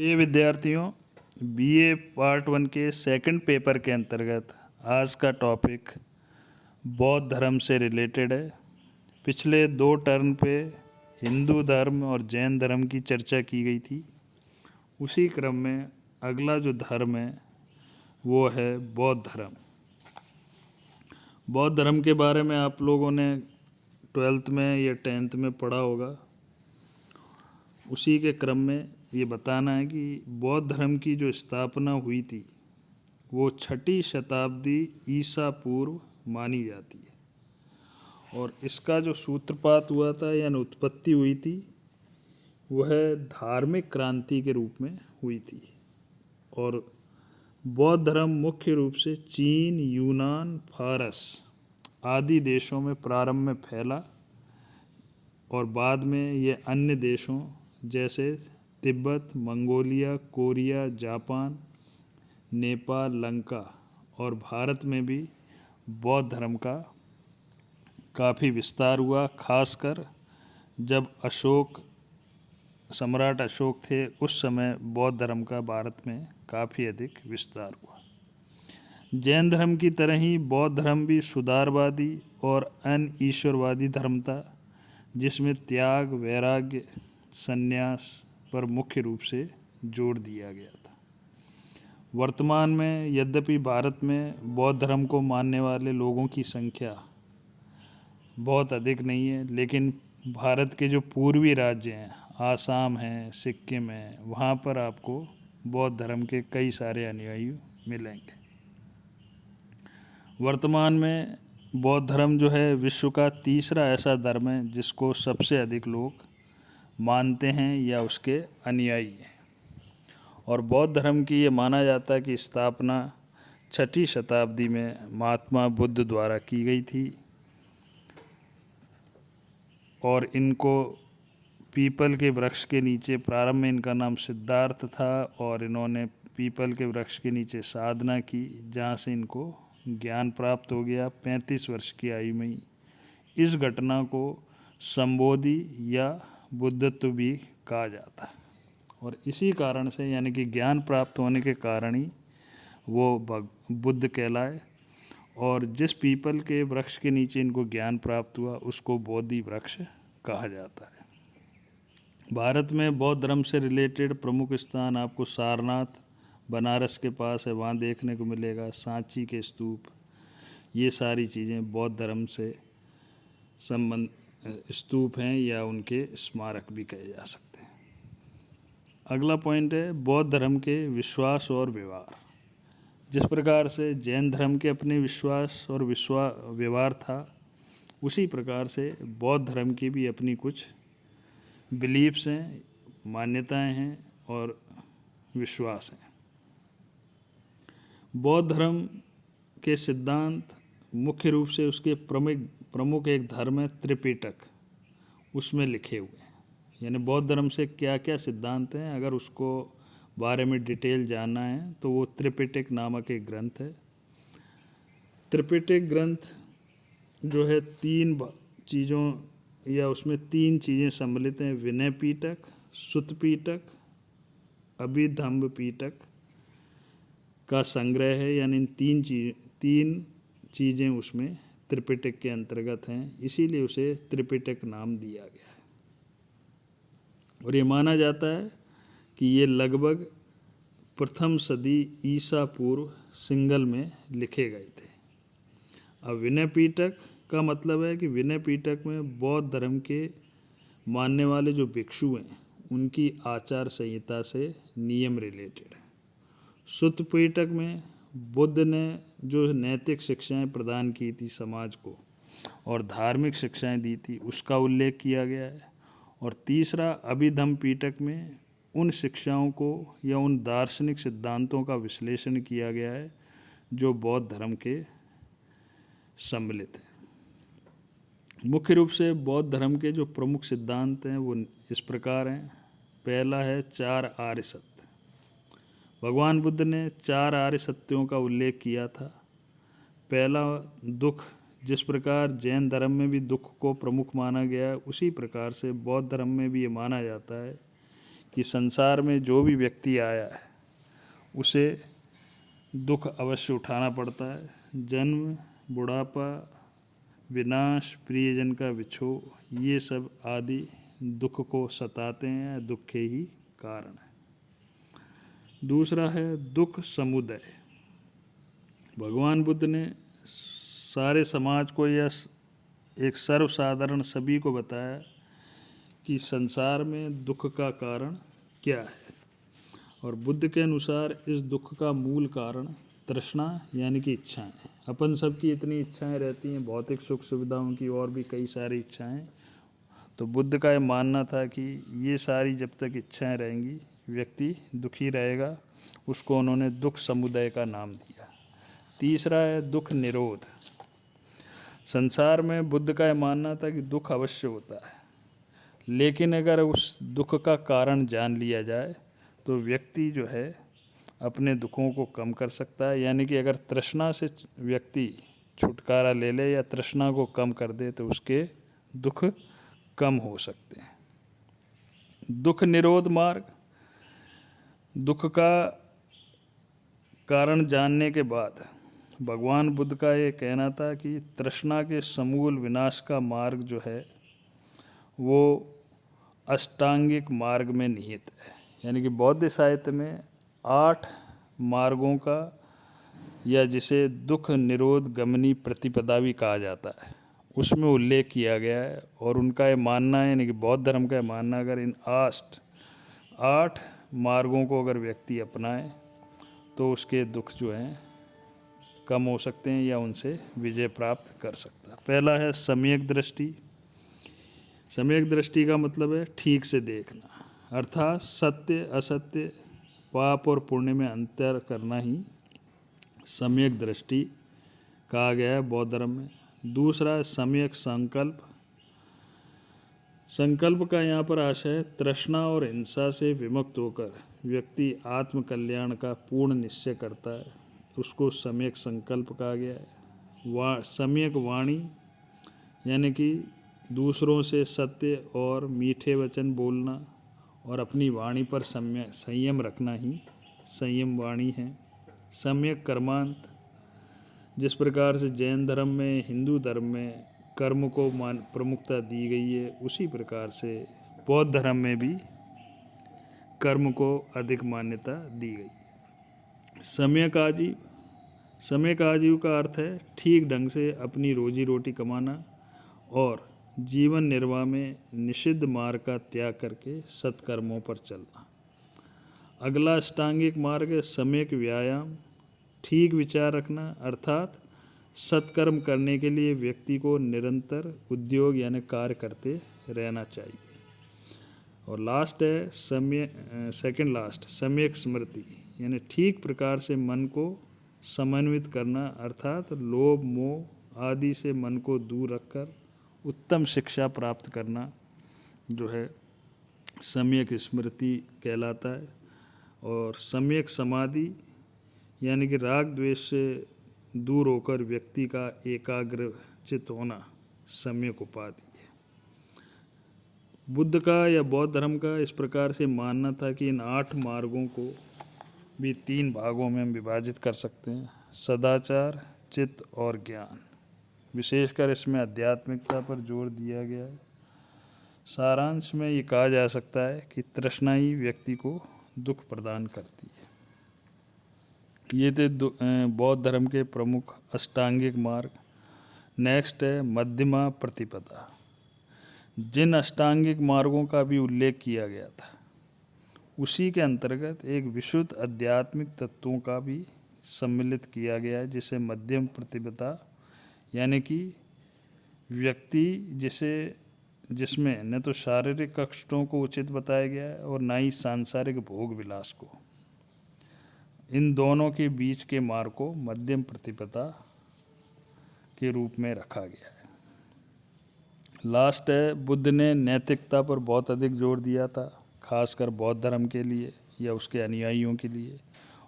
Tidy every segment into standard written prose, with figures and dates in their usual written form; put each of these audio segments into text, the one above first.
प्रिय विद्यार्थियों, BA part 1 के सेकंड पेपर के अंतर्गत आज का टॉपिक बौद्ध धर्म से रिलेटेड है। पिछले 2 टर्म पे हिंदू धर्म और जैन धर्म की चर्चा की गई थी। उसी क्रम में अगला जो धर्म है वो है बौद्ध धर्म। बौद्ध धर्म के बारे में आप लोगों ने 12th में या 10th में पढ़ा होगा। उसी के क्रम में ये बताना है कि बौद्ध धर्म की जो स्थापना हुई थी वो 6ठी शताब्दी ईसा पूर्व मानी जाती है और इसका जो सूत्रपात हुआ था यानी उत्पत्ति हुई थी वह धार्मिक क्रांति के रूप में हुई थी। और बौद्ध धर्म मुख्य रूप से चीन, यूनान, फारस आदि देशों में प्रारंभ में फैला और बाद में ये अन्य देशों जैसे Tibet, Mongolia, Korea, Japan, Nepal, Lanka और भारत में भी बौद्ध धर्म का काफ़ी विस्तार हुआ। खासकर जब सम्राट अशोक थे उस समय बौद्ध धर्म का भारत में काफ़ी अधिक विस्तार हुआ। जैन धर्म की तरह ही बौद्ध धर्म भी सुधारवादी और अनईश्वरवादी धर्म था, जिसमें त्याग, वैराग्य, संन्यास पर मुख्य रूप से जोर दिया गया था। वर्तमान में यद्यपि भारत में बौद्ध धर्म को मानने वाले लोगों की संख्या बहुत अधिक नहीं है, लेकिन भारत के जो पूर्वी राज्य हैं, आसाम है, सिक्किम है, वहाँ पर आपको बौद्ध धर्म के कई सारे अनुयायी मिलेंगे। वर्तमान में बौद्ध धर्म जो है विश्व का तीसरा ऐसा धर्म है जिसको सबसे अधिक लोग मानते हैं या उसके अनुयायी हैं। और बौद्ध धर्म की ये माना जाता है कि स्थापना 6ठी शताब्दी में महात्मा बुद्ध द्वारा की गई थी और इनको पीपल के वृक्ष के नीचे, प्रारंभ में इनका नाम सिद्धार्थ था और इन्होंने पीपल के वृक्ष के नीचे साधना की, जहाँ से इनको ज्ञान प्राप्त हो गया 35 वर्ष की आयु में। इस घटना को संबोधि या बुद्धत्व भी कहा जाता है और इसी कारण से यानी कि ज्ञान प्राप्त होने के कारण ही वो बुद्ध कहलाए। और जिस पीपल के वृक्ष के नीचे इनको ज्ञान प्राप्त हुआ उसको बोधि वृक्ष कहा जाता है। भारत में बौद्ध धर्म से रिलेटेड प्रमुख स्थान आपको सारनाथ बनारस के पास है, वहाँ देखने को मिलेगा। सांची के स्तूप, ये सारी चीज़ें बौद्ध धर्म से संबंध स्तूप हैं या उनके स्मारक भी कहे जा सकते हैं। अगला पॉइंट है बौद्ध धर्म के विश्वास और व्यवहार। जिस प्रकार से जैन धर्म के अपने विश्वास और व्यवहार था, उसी प्रकार से बौद्ध धर्म की भी अपनी कुछ बिलीफ्स हैं, मान्यताएं हैं और विश्वास हैं। बौद्ध धर्म के सिद्धांत मुख्य रूप से उसके प्रमुख एक धर्म है त्रिपिटक, उसमें लिखे हुए हैं। यानी बौद्ध धर्म से क्या क्या सिद्धांत हैं, अगर उसको बारे में डिटेल जानना है तो वो त्रिपिटक नामक एक ग्रंथ है। त्रिपिटक ग्रंथ जो है 3 चीज़ों या उसमें 3 चीज़ें सम्मिलित हैं: विनय पीटक, सुत्त पीटक, अभिधम्म पीटक का संग्रह है। यानी इन 3 चीज़ें उसमें त्रिपिटक के अंतर्गत हैं, इसीलिए उसे त्रिपिटक नाम दिया गया है। और ये माना जाता है कि ये लगभग प्रथम सदी ईसा पूर्व सिंगल में लिखे गए थे। अब विनय पीटक का मतलब है कि विनय पीटक में बौद्ध धर्म के मानने वाले जो भिक्षु हैं उनकी आचार संहिता से नियम रिलेटेड है। सुत्त पीटक में बुद्ध ने जो नैतिक शिक्षाएं प्रदान की थी समाज को और धार्मिक शिक्षाएं दी थी उसका उल्लेख किया गया है। और तीसरा अभिधम्म पीटक में उन शिक्षाओं को या उन दार्शनिक सिद्धांतों का विश्लेषण किया गया है जो बौद्ध धर्म के सम्मिलित हैं। मुख्य रूप से बौद्ध धर्म के जो प्रमुख सिद्धांत हैं वो इस प्रकार हैं। पहला है 4 आर्य सत्य। भगवान बुद्ध ने 4 आर्य सत्यों का उल्लेख किया था। पहला दुख, जिस प्रकार जैन धर्म में भी दुख को प्रमुख माना गया है, उसी प्रकार से बौद्ध धर्म में भी ये माना जाता है कि संसार में जो भी व्यक्ति आया है उसे दुख अवश्य उठाना पड़ता है। जन्म, बुढ़ापा, विनाश, प्रियजन का विछोह, ये सब आदि दुख को सताते हैं, दुख के ही कारण है। दूसरा है दुख समुदय। भगवान बुद्ध ने सारे समाज को या एक सर्वसाधारण सभी को बताया कि संसार में दुख का कारण क्या है। और बुद्ध के अनुसार इस दुख का मूल कारण तृष्णा यानी कि इच्छाएं। अपन सबकी इतनी इच्छाएं रहती हैं, भौतिक सुख सुविधाओं की और भी कई सारी इच्छाएं। तो बुद्ध का यह मानना था कि ये सारी जब तक इच्छाएं रहेंगी व्यक्ति दुखी रहेगा। उसको उन्होंने दुख समुदय का नाम दिया। तीसरा है दुख निरोध। संसार में बुद्ध का यह मानना था कि दुख अवश्य होता है, लेकिन अगर उस दुख का कारण जान लिया जाए तो व्यक्ति जो है अपने दुखों को कम कर सकता है। यानी कि अगर तृष्णा से व्यक्ति छुटकारा ले ले या तृष्णा को कम कर दे तो उसके दुख कम हो सकते हैं। दुख निरोध मार्ग। दुख का कारण जानने के बाद भगवान बुद्ध का ये कहना था कि तृष्णा के समूल विनाश का मार्ग जो है वो अष्टांगिक मार्ग में निहित है। यानी कि बौद्ध साहित्य में 8 मार्गों का या जिसे दुख निरोध गमनी प्रतिपदा भी कहा जाता है उसमें उल्लेख किया गया है। और उनका ये मानना है, यानी कि बौद्ध धर्म का मानना, अगर इन 8 मार्गों को अगर व्यक्ति अपनाए तो उसके दुख जो हैं कम हो सकते हैं या उनसे विजय प्राप्त कर सकता है। पहला है सम्यक दृष्टि। सम्यक दृष्टि का मतलब है ठीक से देखना, अर्थात सत्य असत्य, पाप और पुण्य में अंतर करना ही सम्यक दृष्टि कहा गया है बौद्ध धर्म में। दूसरा है सम्यक संकल्प। संकल्प का यहाँ पर आशय है तृष्णा और हिंसा से विमुक्त होकर व्यक्ति आत्म कल्याण का पूर्ण निश्चय करता है, उसको सम्यक संकल्प कहा गया है। सम्यक वाणी यानी कि दूसरों से सत्य और मीठे वचन बोलना और अपनी वाणी पर संयम रखना ही संयम वाणी है। सम्यक कर्मांत। जिस प्रकार से जैन धर्म में, हिंदू धर्म में कर्म को प्रमुखता दी गई है, उसी प्रकार से बौद्ध धर्म में भी कर्म को अधिक मान्यता दी गई। सम्यक आजीव। सम्यक आजीव का अर्थ है ठीक ढंग से अपनी रोजी रोटी कमाना और जीवन निर्वाह में निषिद्ध मार्ग का त्याग करके सत्कर्मों पर चलना। अगला अष्टांगिक मार्ग है सम्यक व्यायाम। ठीक विचार रखना, अर्थात सत्कर्म करने के लिए व्यक्ति को निरंतर उद्योग यानी कार्य करते रहना चाहिए। और लास्ट है सेकंड लास्ट सम्यक स्मृति, यानी ठीक प्रकार से मन को समन्वित करना, अर्थात लोभ मोह आदि से मन को दूर रखकर उत्तम शिक्षा प्राप्त करना जो है सम्यक स्मृति कहलाता है। और सम्यक समाधि यानी कि राग द्वेष से दूर होकर व्यक्ति का एकाग्र चित्त होना सम्यक उपाधि है। बुद्ध का या बौद्ध धर्म का इस प्रकार से मानना था कि इन 8 मार्गों को भी 3 भागों में हम विभाजित कर सकते हैं, सदाचार, चित्त और ज्ञान। विशेषकर इसमें आध्यात्मिकता पर जोर दिया गया है। सारांश में ये कहा जा सकता है कि तृष्णा ही व्यक्ति को दुख प्रदान करती है। ये थे बौद्ध धर्म के प्रमुख अष्टांगिक मार्ग। नेक्स्ट है मध्यमा प्रतिपदा। जिन अष्टांगिक मार्गों का भी उल्लेख किया गया था उसी के अंतर्गत एक विशुद्ध आध्यात्मिक तत्वों का भी सम्मिलित किया गया है, जिसे मध्यम प्रतिपदा यानी कि व्यक्ति जिसमें न तो शारीरिक कष्टों को उचित बताया गया है और न ही सांसारिक भोग विलास को, इन दोनों के बीच के मार्ग को मध्यम प्रतिपदा के रूप में रखा गया है। लास्ट है बुद्ध ने नैतिकता पर बहुत अधिक जोर दिया था, खासकर बौद्ध धर्म के लिए या उसके अनुयायियों के लिए।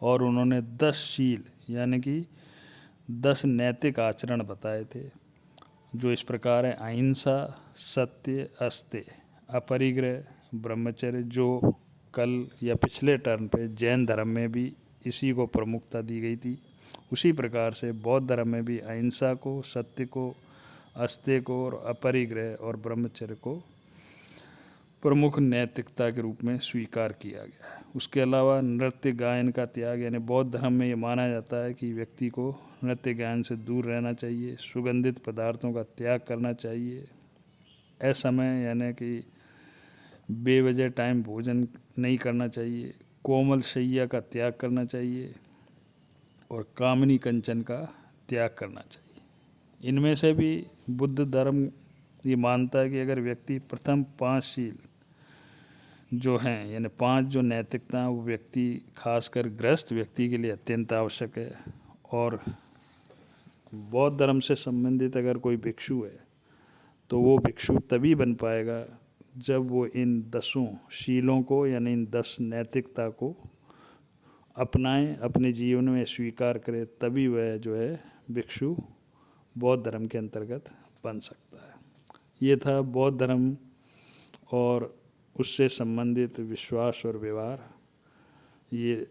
और उन्होंने 10 शील यानी कि 10 नैतिक आचरण बताए थे, जो इस प्रकार है अहिंसा, सत्य, अस्तेय, अपरिग्रह, ब्रह्मचर्य, जो कल या पिछले टर्न पे जैन धर्म में भी इसी को प्रमुखता दी गई थी। उसी प्रकार से बौद्ध धर्म में भी अहिंसा को, सत्य को, अस्तेय को और अपरिग्रह और ब्रह्मचर्य को प्रमुख नैतिकता के रूप में स्वीकार किया गया है। उसके अलावा नृत्य गायन का त्याग, यानी बौद्ध धर्म में ये माना जाता है कि व्यक्ति को नृत्य गायन से दूर रहना चाहिए, सुगंधित पदार्थों का त्याग करना चाहिए, असमय यानी कि बेवजह टाइम भोजन नहीं करना चाहिए, कोमल शैया का त्याग करना चाहिए और कामनी कंचन का त्याग करना चाहिए। इनमें से भी बुद्ध धर्म ये मानता है कि अगर व्यक्ति प्रथम 5 शील जो हैं, यानी 5 जो नैतिकता वो व्यक्ति खासकर गृहस्थ व्यक्ति के लिए अत्यंत आवश्यक है। और बौद्ध धर्म से संबंधित अगर कोई भिक्षु है तो वो भिक्षु तभी बन पाएगा जब वो इन 10 शीलों को, यानी इन 10 नैतिकता को अपनाएं, अपने जीवन में स्वीकार करे, तभी वह जो है भिक्षु बौद्ध धर्म के अंतर्गत बन सकता है। ये था बौद्ध धर्म और उससे संबंधित विश्वास और व्यवहार। ये